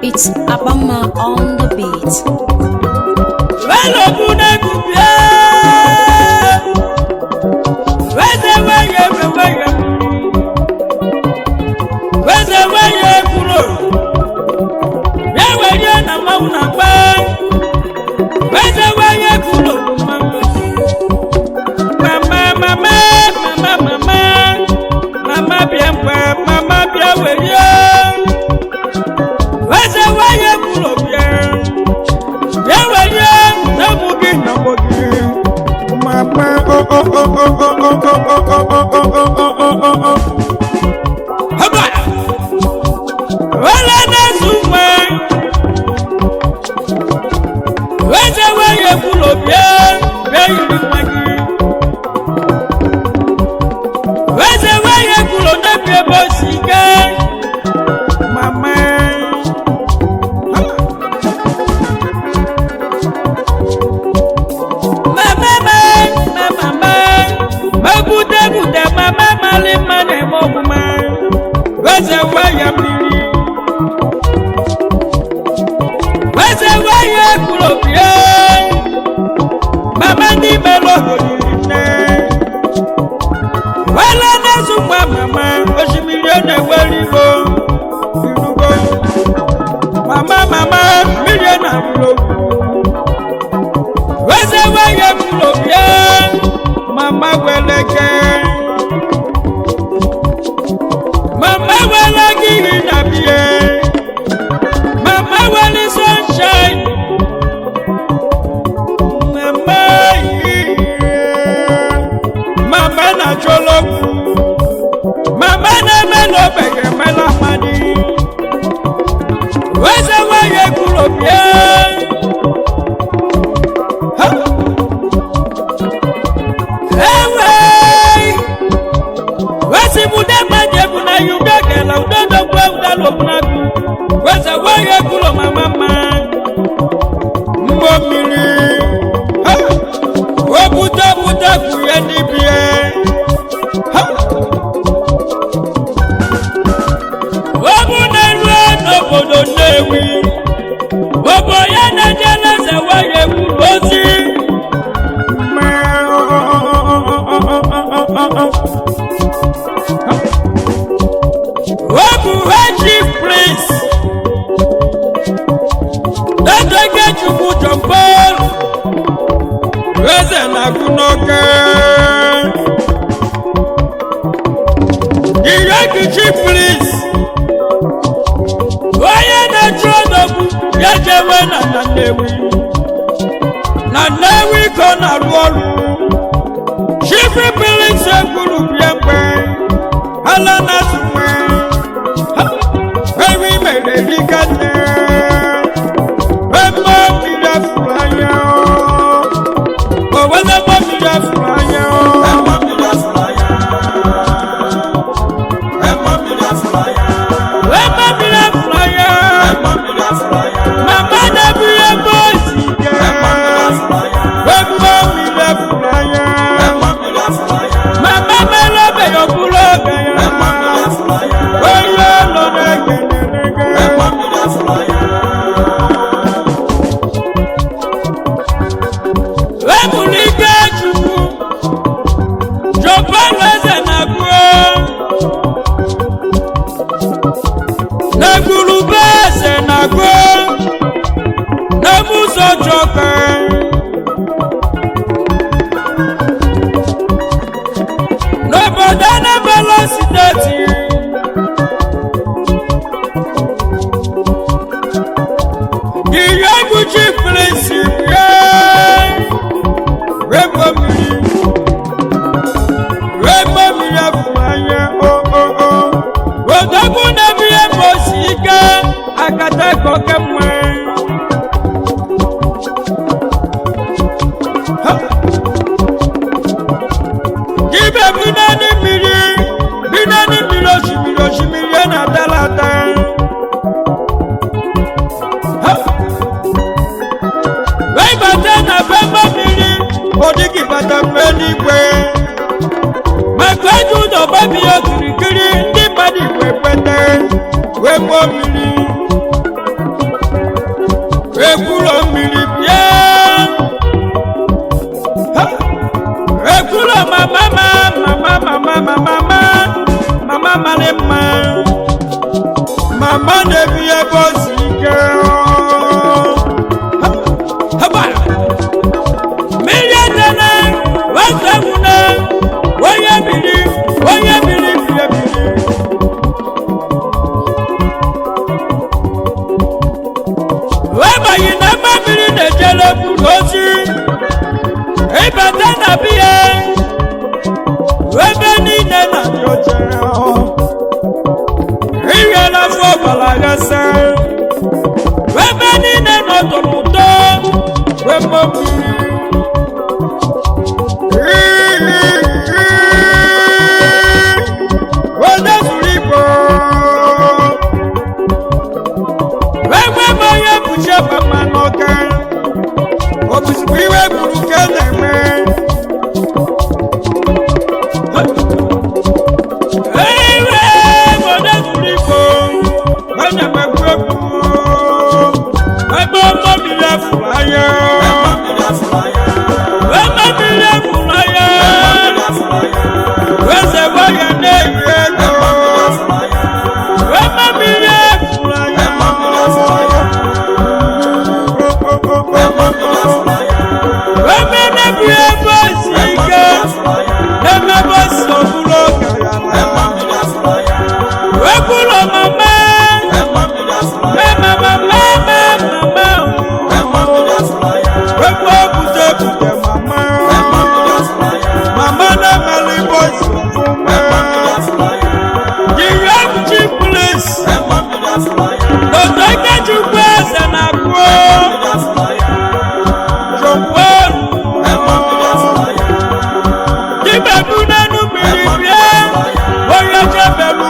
It's Abama on the beat. Baby, mmiri ekwuru mmiri bịa ekwuru mama mara mma mama na-ebi ebe o si ike mmiri edena wezemune onye biri biri webaghị na mma mmiri na-ejere buru ozi ịbata na biya ebe niile na-adị ọcha iriela afọ ọbara ghasa ebe niile nọdụrụ ụtọ onye zuru igbo ebe onye bụchi bama n'ọka obuzikwa iwe gburu ka na-eme onye zuru igbo onye megbu egwu ebe ọmọ mmiri afụrụ anya ebe mmiri afụrụ anya eze nwanyị na-eyi ego ebe mmiri afụrụ anya ebe na-ebu ebe osi ike ebe ebe osi ọbụla ọgarala ekwuru mama mama na-emeli boys the young chief police otu ike chukwu eze na-akpụ dibebu n'enu mmiri bịa onye chebelu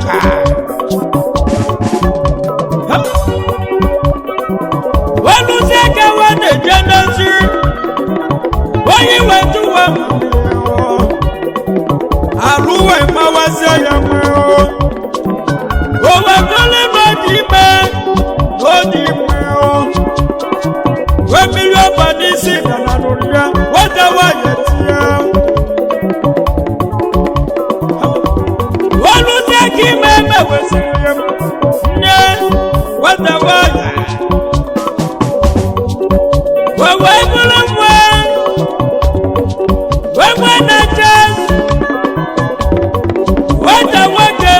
ụka weluzie ka we na-eje n'ezi onye wetuwa alụwe mawazie ya nwee owekọle n'odi ime n'odi ime wee mmiri ọba n'isi dara n'ụrụ ya wedawa ya tie weluzie ka ime eme wesịrị ya nye wedawa ya wewe bụrụ nwe wewe na-eche weta nwoke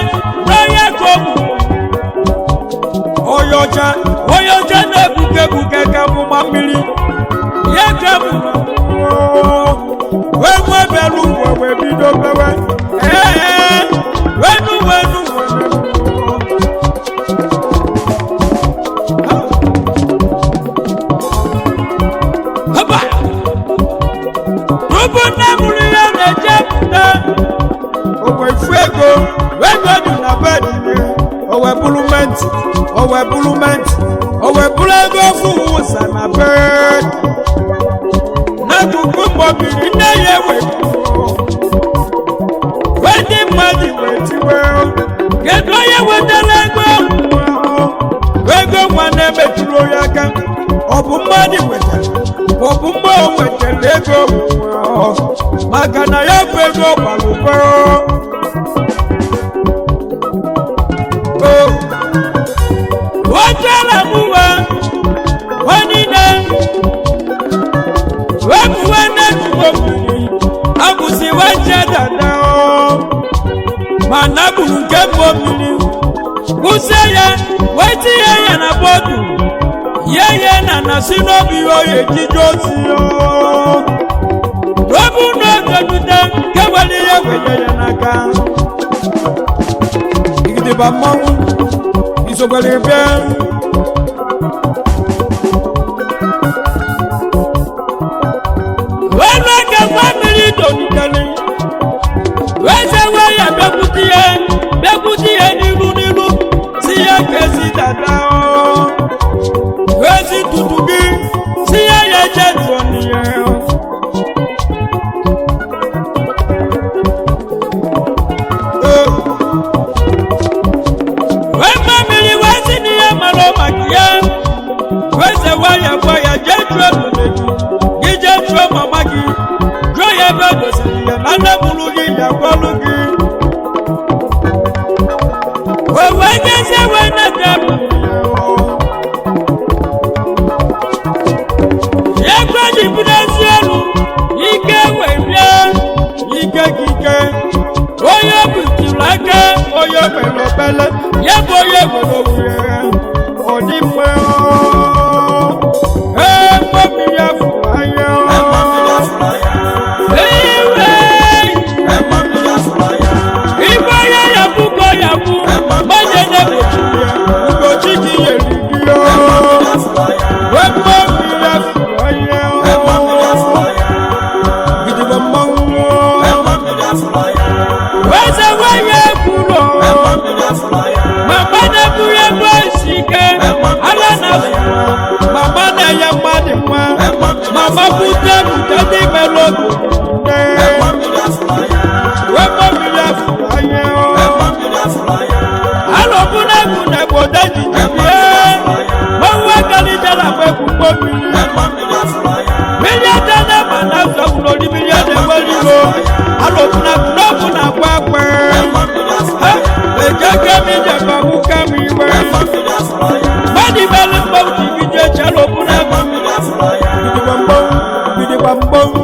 n'onye kobu onye ọcha na-ebuke ebuke ka mụma mmiri ya ka bụ wee nwe bịara ugwe wee bido bewe wenu tupu nne mụrụ ya na-eje pụta owe fu ego dị na bed owe bụrụ menti owe bụrụ ego fụrụ ụsa na bed n'akụkụ mmiri nne ya wee ndị mmadụ wee tiwe kedu onye wetara ego nwa na-emetụrụ onye aka ọ bụ mmadụ wetara ọ bụ mgbe o wetara ego maka na ya bụ ego gbalụgo wetara mụwa nwanne webuwe n'enugo mmiri abụzi weche dada ma naburu nke mbụ mmiri kwụsie ya wetinye ya na bọdụ ye na si n'obi oyi ejije ozi n'obu n'oge nke nwere ihe wenye ya n'aka igidiba mmanwụ isogbere bịa wenu eke nwa mmiri donitere weze nwe ya bịakwute ihe n'ilu si ya ka esi dada wezi tutu gị si ya eje tụọ n'ihe wee mma mmiri wezi n'ihe mara maka ya weze waya gwa ya jee tụọ ebube gị jee tụọ mama gị jụọ ya ebe edosiri ya na nne mụrụ gị ya gwalụ gị wee nyezie wee nete jibunezi elu ike wee bịa ike gike onye buturu aka onye mere obele ya bụ onye nwere owuwe ọ dị mma mmiri afụrụ anya ibe onye ya bụ ka ya bụ mmadụ na-egbochi ya ugochi gị yeri gị wee mmiri afụrụ anya weze wanye kwuru mama na-eburu ebe isi ike ala na mama na-enye mmadụ nwa mama bute ndị mere oge wekọ mmiri afụrụ anya alọbụ na-egwu na obodo jijibie gbanwe galijara mgbe ekwukpo mmiri adana ma na zọbụrụ mmiri na-enwere iro alọbụna n'ọbụ na akwa akwa ejeke m ijeba nwoke m iwe mmadụ mere mgbanwe jigide eche alọbụna bidigba mgbanwe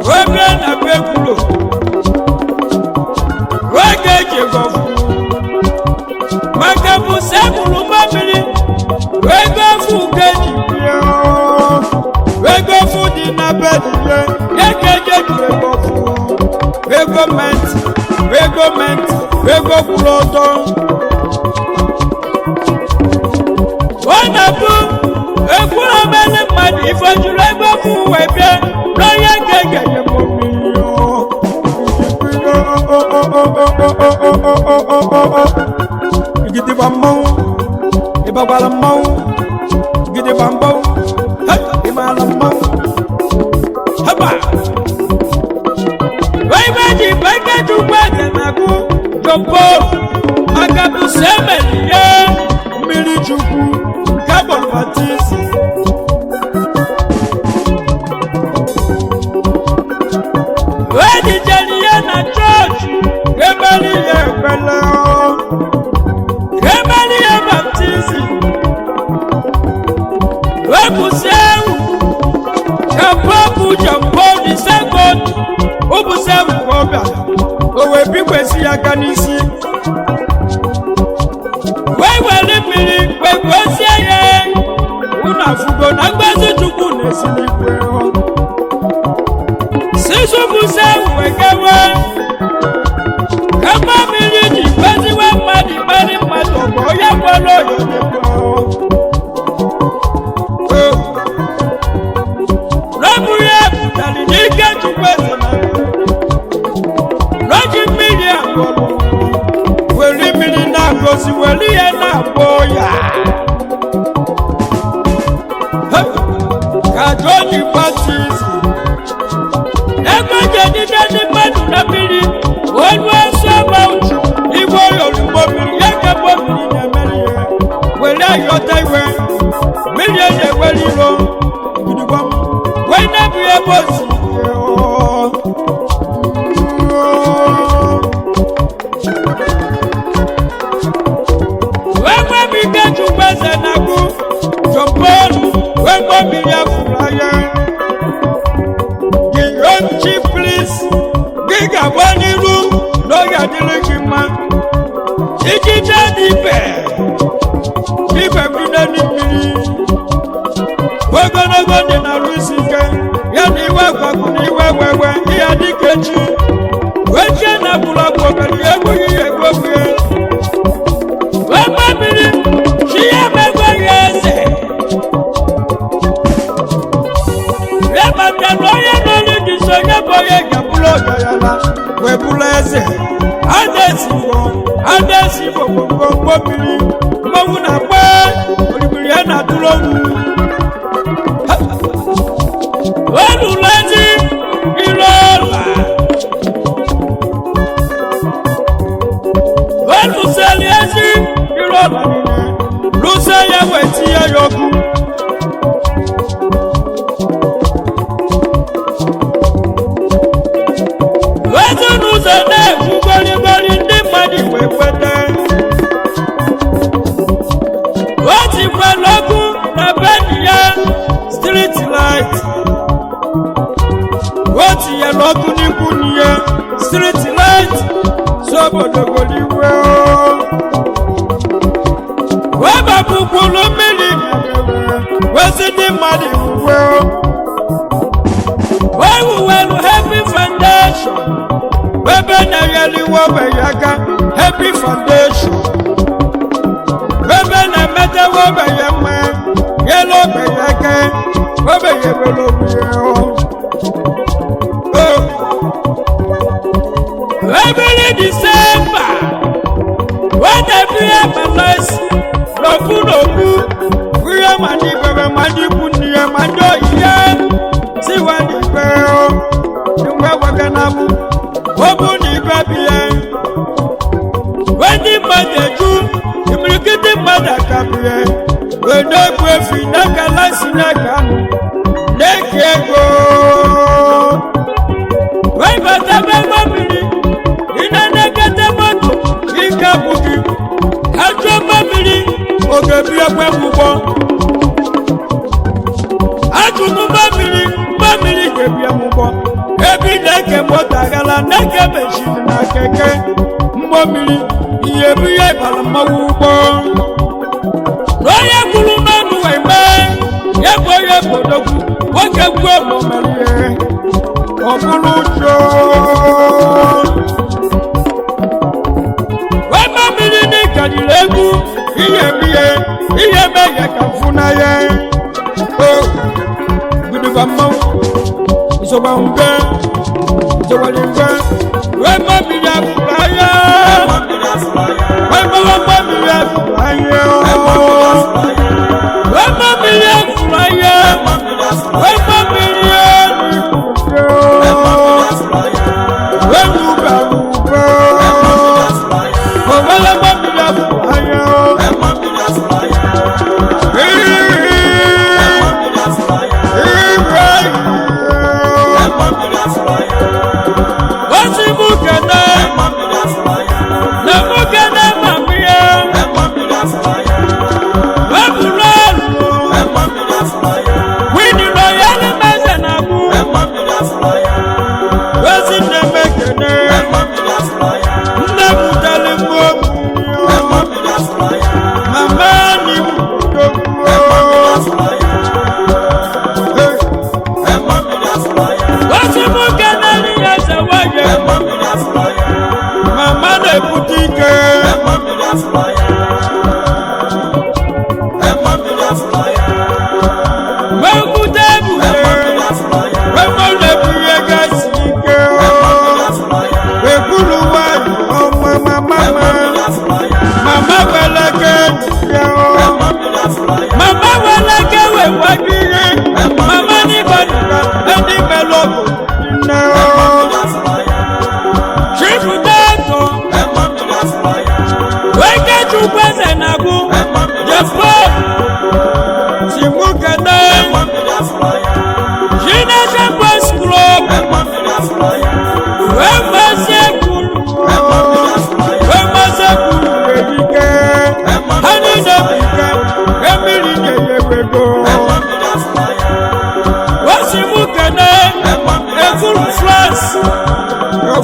Wege dị na bedie ekeje ego menti ego kwụrụ ọtọ ọ na-abụ ekwuru omele mmadụ ifejuru ego fụ wee bịa n'onye ga-egenye m mmiri gidigba mmanwụ ịbagbara mmanwụ gidigba mmanwụ ịmara mmanwụ haba waibaji baikaju gbade na-agụ jọmpo agabusi emelihe mmiri chukwu nke bọlbatisi wedijelihe na chọọchị emelihe ekpele emelihe baptizi webusi ewu kapopu jọmpo di sekọnd ụbụsị ewu ka ọ bịara o wee bikwesị ya aka n'isi wee were mmiri wee gosie ya unu afụgo na mgbazi chukwu na-esi n'igwe sisụbụsị ewu wee gawe kama mmiri ji gbaziwe mmadụ ikpere mmadụ ọgọ onye gwara rabụ ya pụtara n'ike chukwu eze na n'oji mmiri agwọrọ were mmiri na-agọzi were ihe na-agwọ ya ka joni baptizi ego jedide ndị mmadụ na mmiri olu esi ọba uchu igwe oyolugbo mmiri ya kebo mmiri na-emeri ya were ayọta iwe mmiri eji ewere iro gidigbo wee na-ebu ya ebe osi chukwese na-agụ jọmpọlụ wee Mmuo Mmiri Afuru Anya gị onchi plis gị ga-agba n'iru n'oge adịrị gị mma ijide n'ibe bido n'mmiri ogologo dị na arụ isi ike ya na iwe gwagwu na iwe wewe ihe dịka echi wee chie na gbụrụgbụ obere ya egbughị ya egobue wee mmiri ihe megweghị eze rebata na onye n'olu gị so onye bụ onye ga-abụrụ ọgaranya wee bụrụ eze adesi gbogbo mmiri mmanwụ na-agba orimiri ya na-atụrụ ogwu olulu ezi ire ọla oluseli ezi ire ọla niile lụsa ya wee tinye ya ọkụ ezi n'ụzọ na-ekwu gbarịgbarị ndị mmadụ wee kweta o tikwala ọkụ na bedi ya street light o tinyela ọkụ n'ikwu n'ihe street light so obodo goliwe wee bapụkwuru mmiri wezi ndị mmadụ uwe wee wuwelu happy foundation ebe na-egheliwe ogbenye aka happy foundation ebe na-emetewe ogbenye mma nyela ogbenye aka ogbenye were obuye ebili disemba wedebihe malesi n'okwu ihe ma ndị bebe ma ndị ikwu nne ya ma ndị oyiye siwa n'ikpe mgbe gwaga na bụ obu na ibe bihe ndị mmadụ eju imirikiti mmadụ akabihe wee na-egbu efi n'aka lasi n'aka anụ na-eke ego wee bata ebe mmiri ị na-ekete moto ike abụghị ajọ mmiri oge bi ekwe mgbụgbọ ajụnụ mmiri ga-ebi mgbụgbọ ebe ị na-eke moto agala na-eke mechiri na keke Mmuo Mmiri ihe bụ ihe bara mmanwụ ụgbọ n'onye kwuru mmanụ wee mee ya bụ onye bodogwu nwoke kwuo omumerie ọ bụrụ uche wema mmiri n'ịkadiri egwu ihe meghe ka mfu na ya gidigba mmanwụ isogba mbe isogwali mbe wema mmiri afụrụ anya wema mmiri afụrụ anya wema mmiri afụrụ anya wema mmiri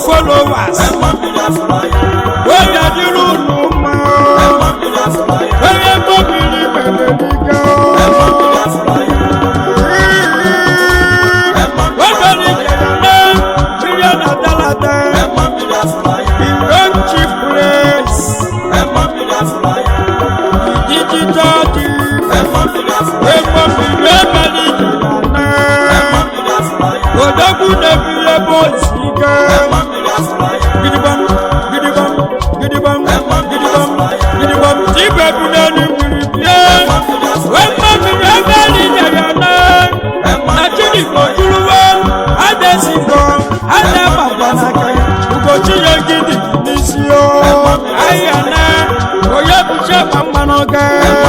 followers where you do no more where you go believe Ayana, oya bucha mama no ga.